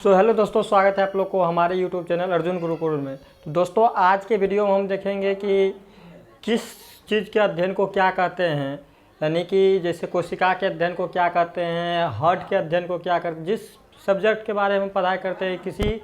Hello दोस्तों, स्वागत है आप लोग को हमारे यूट्यूब चैनल अर्जुन गुरुकुल में। तो दोस्तों, आज के वीडियो में हम देखेंगे कि किस चीज़ के अध्ययन को क्या कहते हैं। यानी कि जैसे कोशिका के अध्ययन को क्या कहते हैं, हार्ट के अध्ययन को क्या करते हैं। जिस सब्जेक्ट के बारे में पढ़ाई करते हैं, किसी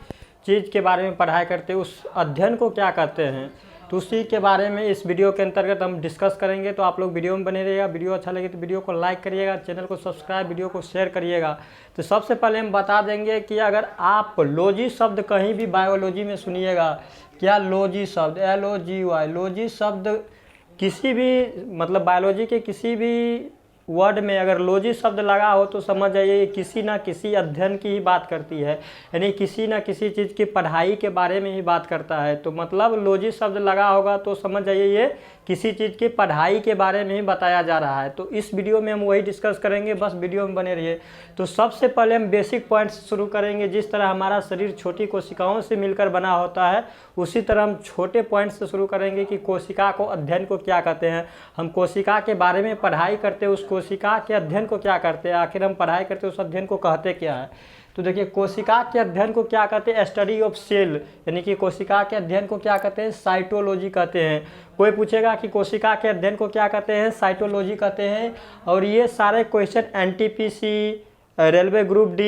चीज़ के बारे में पढ़ाई करते हैं, उस अध्ययन को क्या कहते हैं, तो उसी के बारे में इस वीडियो के अंतर्गत हम डिस्कस करेंगे। तो आप लोग वीडियो में बने रहिएगा। वीडियो अच्छा लगे तो वीडियो को लाइक करिएगा, चैनल को सब्सक्राइब, वीडियो को शेयर करिएगा। तो सबसे पहले हम बता देंगे कि अगर आप लॉजी शब्द कहीं भी बायोलॉजी में सुनिएगा, क्या लॉजी शब्द LOGY लॉजी शब्द किसी भी मतलब बायोलॉजी के किसी भी वर्ड में अगर लॉजी शब्द लगा हो तो समझ जाइए ये किसी ना किसी अध्ययन की ही बात करती है, यानी किसी ना किसी चीज़ की पढ़ाई के बारे में ही बात करता है। तो मतलब लॉजी शब्द लगा होगा तो समझ जाइए ये किसी चीज़ की पढ़ाई के बारे में ही बताया जा रहा है। तो इस वीडियो में हम वही डिस्कस करेंगे, बस वीडियो में बने रहिए। तो सबसे पहले हम बेसिक पॉइंट्स शुरू करेंगे। जिस तरह हमारा शरीर छोटी कोशिकाओं से मिलकर बना होता है, उसी तरह हम छोटे पॉइंट से शुरू करेंगे कि कोशिका को अध्ययन को क्या कहते हैं। हम कोशिका के बारे में पढ़ाई करते हैं, उस कोशिका के अध्ययन को क्या करते हैं, आखिर हम पढ़ाई करते हैं उस अध्ययन को कहते क्या है। तो देखिए, कोशिका के अध्ययन को क्या कहते हैं, स्टडी ऑफ सेल, यानी कि कोशिका के अध्ययन को क्या कहते हैं, साइटोलॉजी कहते हैं। कोई पूछेगा कि कोशिका के अध्ययन को क्या कहते हैं, साइटोलॉजी कहते हैं। और ये सारे question NTPC, railway group D,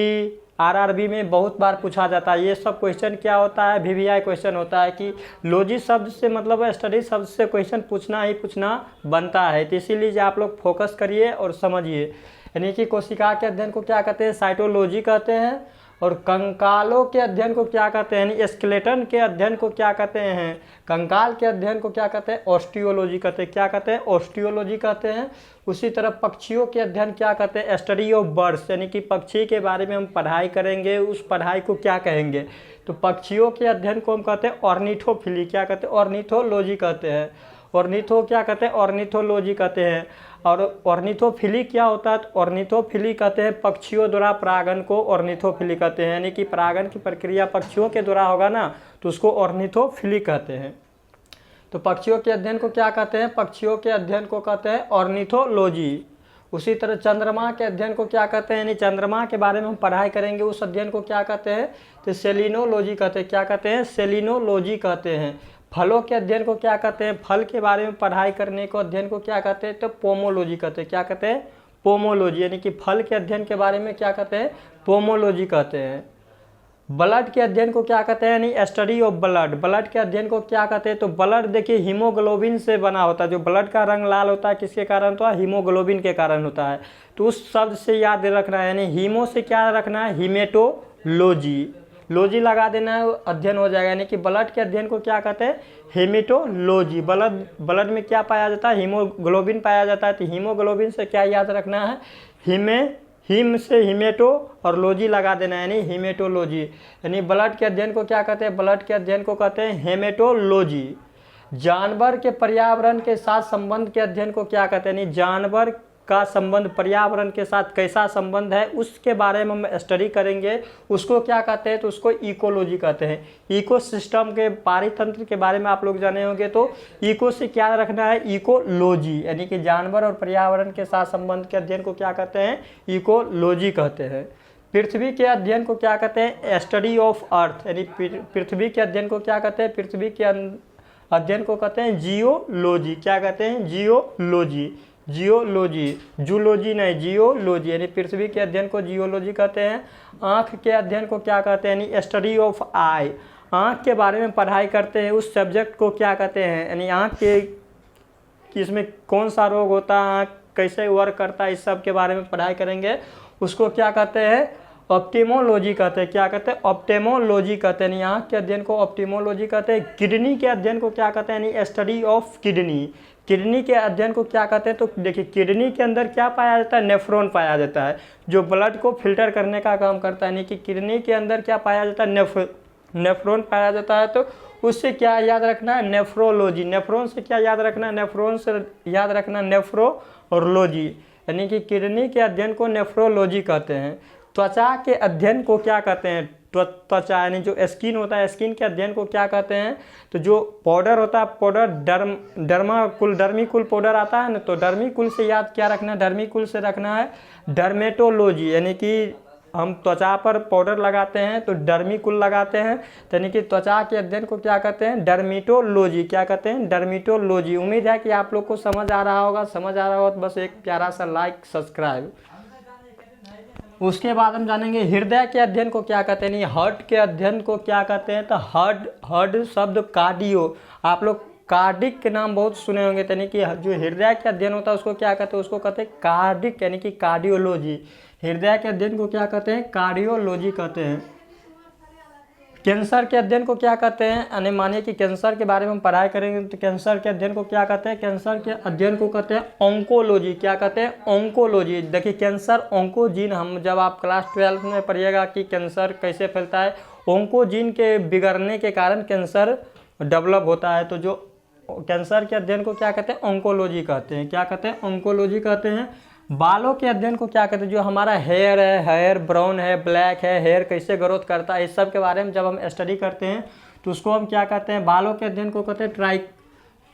RRB में बहुत बार पूछा जाता है। ये सब क्वेश्चन क्या होता है, VVI क्वेश्चन होता है कि लॉजी शब्द से मतलब स्टडी शब्द से क्वेश्चन पूछना ही पूछना बनता है। तो इसीलिए आप लोग फोकस करिए और समझिए। यानी कि कोशिका के अध्ययन को क्या कहते हैं, साइटोलॉजी कहते हैं। और कंकालों के अध्ययन को क्या कहते हैं, यानी स्केलेटन के अध्ययन को क्या कहते हैं, कंकाल के अध्ययन को क्या कहते हैं, ऑस्टियोलॉजी कहते हैं। क्या कहते हैं, ऑस्टियोलॉजी कहते हैं। उसी तरह पक्षियों के अध्ययन क्या कहते हैं, स्टडी ऑफ बर्ड्स, यानी कि पक्षी के बारे में हम पढ़ाई करेंगे, उस पढ़ाई को क्या कहेंगे। तो पक्षियों के अध्ययन को हम कहते हैं ऑर्निथोफिली, क्या कहते हैं, ऑर्निथोलॉजी कहते हैं। ऑर्निथो क्या कहते हैं, ऑर्निथोलॉजी कहते हैं। और ऑर्निथोफिली क्या होता है, तो ऑर्निथोफिली कहते हैं पक्षियों द्वारा परागन को ऑर्निथोफिली कहते हैं। यानी कि परागन की प्रक्रिया पक्षियों के द्वारा होगा ना, तो उसको ऑर्निथोफिली कहते हैं। तो पक्षियों के अध्ययन को क्या कहते हैं, पक्षियों के अध्ययन को कहते हैं ऑर्निथोलॉजी। उसी तरह चंद्रमा के अध्ययन को क्या कहते हैं, यानी चंद्रमा के बारे में हम पढ़ाई करेंगे, उस अध्ययन को क्या कहते हैं, तो सेलिनोलॉजी कहते हैं। क्या कहते हैं, सेलिनोलॉजी कहते हैं। फलों के अध्ययन को क्या कहते हैं, फल के बारे में पढ़ाई करने को अध्ययन को क्या कहते हैं, तो पोमोलॉजी कहते हैं। क्या कहते हैं, पोमोलॉजी, यानी कि फल के अध्ययन के बारे में क्या कहते हैं, पोमोलॉजी कहते हैं। ब्लड के अध्ययन को क्या कहते हैं, यानी स्टडी ऑफ ब्लड। ब्लड के अध्ययन को क्या कहते हैं, तो ब्लड देखिए हीमोग्लोबिन से बना होता है। जो ब्लड का रंग लाल होता है किसके कारण होता है, हीमोग्लोबिन के कारण होता है। तो उस शब्द से याद रखना है, यानी हीमो से क्या रखना है, हीमेटोलॉजी। लॉजी लगा देना है, अध्ययन हो जाएगा। यानी कि ब्लड के अध्ययन को क्या कहते हैं, हेमेटोलॉजी। ब्लड में क्या पाया जाता है, हीमोग्लोबिन पाया जाता है। तो हीमोग्लोबिन से क्या याद रखना है, हिम से हिमेटो और लॉजी लगा देना है, यानी हिमेटोलॉजी। यानी ब्लड के अध्ययन को क्या कहते हैं, ब्लड के अध्ययन को कहते हैं हेमेटोलॉजी। जानवर के पर्यावरण के साथ संबंध के अध्ययन को क्या कहते हैं, यानी जानवर का संबंध पर्यावरण के साथ कैसा संबंध है, उसके बारे में हम स्टडी करेंगे, उसको क्या कहते हैं, तो उसको इकोलॉजी कहते हैं। इकोसिस्टम के पारितंत्र के बारे में आप लोग जाने होंगे, तो इको से क्या रखना है, इकोलॉजी। यानी कि जानवर और पर्यावरण के साथ संबंध के अध्ययन को क्या कहते हैं, इकोलॉजी कहते हैं। पृथ्वी के अध्ययन को क्या कहते हैं, स्टडी ऑफ अर्थ, यानी पृथ्वी के अध्ययन को क्या कहते हैं, पृथ्वी के अध्ययन को कहते हैं जियोलॉजी। क्या कहते हैं, जियोलॉजी। जियोलॉजी, जूलॉजी नहीं, जियोलॉजी, यानी पृथ्वी के अध्ययन को जियोलॉजी कहते हैं। आँख के अध्ययन को क्या कहते हैं, यानी स्टडी ऑफ आई। आँख के बारे में पढ़ाई करते हैं, उस सब्जेक्ट को क्या कहते हैं, यानी आँख के किसमें कौन सा रोग होता है, आँख कैसे वर्क करता है, इस सब के बारे में पढ़ाई करेंगे, उसको क्या कहते हैं, ऑप्टिमोलॉजी कहते हैं। क्या कहते हैं, ऑप्टेमोलॉजी कहते हैं। आँख के अध्ययन को ऑप्टिमोलॉजी कहते हैं। किडनी के अध्ययन को क्या कहते हैं, यानी स्टडी ऑफ किडनी। किडनी के अध्ययन को क्या कहते हैं, तो देखिए किडनी के अंदर क्या पाया जाता है, नेफ्रॉन पाया जाता है, जो ब्लड को फिल्टर करने का काम करता है। यानी कि किडनी के अंदर क्या पाया जाता है, नेफ्रॉन पाया जाता है। तो उससे क्या याद रखना है, नेफ्रोलॉजी। नेफ्रॉन से क्या याद रखना है, नेफ्रॉन से याद रखना नेफ्रो और लॉजी, यानी कि किडनी के अध्ययन को नेफ्रोलॉजी कहते हैं। त्वचा के अध्ययन को क्या कहते हैं, त्वचा यानी जो स्किन होता है, स्किन के अध्ययन को क्या कहते हैं, तो जो पाउडर होता है, पाउडर डर्मिकुल पाउडर आता है ना, तो डर्मिकुल से याद क्या रखना है, डर्मिकुल से रखना है डर्मेटोलॉजी, यानी कि हम त्वचा पर पाउडर लगाते हैं तो डर्मिकुल लगाते हैं, यानी कि त्वचा के अध्ययन को क्या कहते हैं, डर्मिटोलॉजी। क्या कहते हैं, डर्मिटोलॉजी। उम्मीद है कि आप लोग को समझ आ रहा होगा। समझ आ रहा होगा तो बस एक प्यारा सा लाइक सब्सक्राइब। उसके बाद हम जानेंगे हृदय के अध्ययन को क्या कहते हैं, नहीं हार्ट के अध्ययन को क्या कहते हैं। तो हार्ट शब्द कार्डियो, आप लोग कार्डिक के नाम बहुत सुने होंगे, यानी कि जो हृदय के अध्ययन होता है उसको क्या कहते हैं, उसको कहते हैं कार्डिक, यानी कि कार्डियोलॉजी। हृदय के अध्ययन को क्या कहते हैं, कार्डियोलॉजी कहते हैं। कैंसर के अध्ययन को क्या कहते हैं, यानी मानिए कि कैंसर के बारे में हम पढ़ाई करेंगे तो कैंसर के अध्ययन को क्या कहते हैं, कैंसर के अध्ययन को कहते हैं ऑन्कोलॉजी। क्या कहते हैं, ऑन्कोलॉजी। देखिए कैंसर ऑन्कोजीन, हम जब आप क्लास 12 में पढ़िएगा कि कैंसर कैसे फैलता है, ऑन्कोजीन के बिगड़ने के कारण कैंसर डेवलप होता है। तो जो कैंसर के अध्ययन को क्या कहते हैं, ऑन्कोलॉजी कहते हैं। क्या कहते हैं, ऑन्कोलॉजी कहते हैं। बालों के अध्ययन को क्या कहते हैं, जो हमारा हेयर है, हेयर ब्राउन है, ब्लैक है, हेयर कैसे ग्रोथ करता है, इस सब के बारे में जब हम स्टडी करते हैं तो उसको हम क्या कहते हैं, बालों के अध्ययन को कहते हैं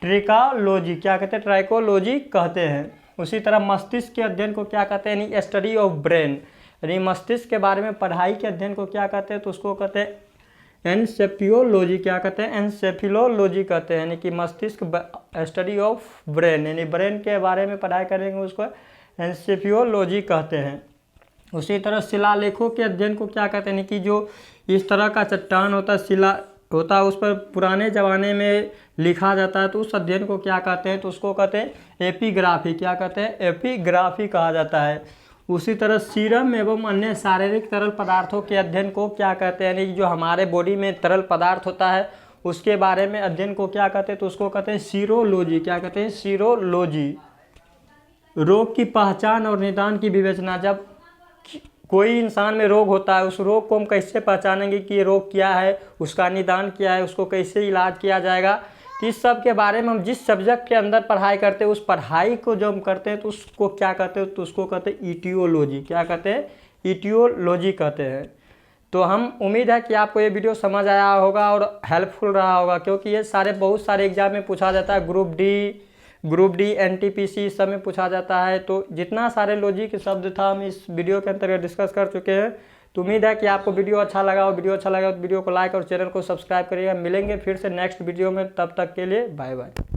ट्रिकोलॉजी। क्या कहते हैं, ट्राइकोलॉजी कहते हैं। उसी तरह मस्तिष्क के अध्ययन को क्या कहते हैं, यानी स्टडी ऑफ ब्रेन, यानी मस्तिष्क के बारे में पढ़ाई के अध्ययन को क्या कहते हैं, तो उसको कहते हैं एनसेफियोलॉजी। क्या कहते हैं, एनसेफियोलॉजी कहते हैं, यानी कि मस्तिष्क स्टडी ऑफ ब्रेन, यानी ब्रेन के बारे में पढ़ाई करेंगे उसको एनसेफियोलॉजी कहते हैं। उसी तरह शिलालेखों के अध्ययन को क्या कहते हैं, कि जो इस तरह का चट्टान होता है, शिला होता है, उस पर पुराने ज़माने में लिखा जाता है तो उस अध्ययन को क्या कहते हैं, तो उसको कहते हैं एपिग्राफी। क्या कहते हैं, एपिग्राफी कहा जाता है। उसी तरह सीरम एवं अन्य शारीरिक तरल पदार्थों के अध्ययन को क्या कहते हैं, यानी जो हमारे बॉडी में तरल पदार्थ होता है उसके बारे में अध्ययन को क्या कहते हैं, तो उसको कहते हैं सीरोलॉजी। क्या कहते हैं, सीरोलॉजी। रोग की पहचान और निदान की विवेचना, जब कोई इंसान में रोग होता है उस रोग को हम कैसे पहचानेंगे कि ये रोग क्या है, उसका निदान क्या है, उसको कैसे इलाज किया जाएगा, तो इस सब के बारे में हम जिस सब्जेक्ट के अंदर पढ़ाई करते हैं उस पढ़ाई को जब हम करते हैं तो उसको क्या कहते हैं, तो उसको कहते हैं ईटियोलॉजी। क्या कहते हैं, ईटियोलॉजी कहते हैं। तो हम उम्मीद है कि आपको ये वीडियो समझ आया होगा और हेल्पफुल रहा होगा, क्योंकि ये बहुत सारे एग्जाम में पूछा जाता है, ग्रुप डी एनटीपीसी सब में पूछा जाता है। तो जितना सारे लॉजिक के शब्द था हम इस वीडियो के अंतर्गत डिस्कस कर चुके हैं। तो उम्मीद है कि आपको वीडियो अच्छा लगा हो। वीडियो अच्छा लगा तो वीडियो को लाइक और चैनल को सब्सक्राइब करिएगा। मिलेंगे फिर से नेक्स्ट वीडियो में, तब तक के लिए बाय बाय।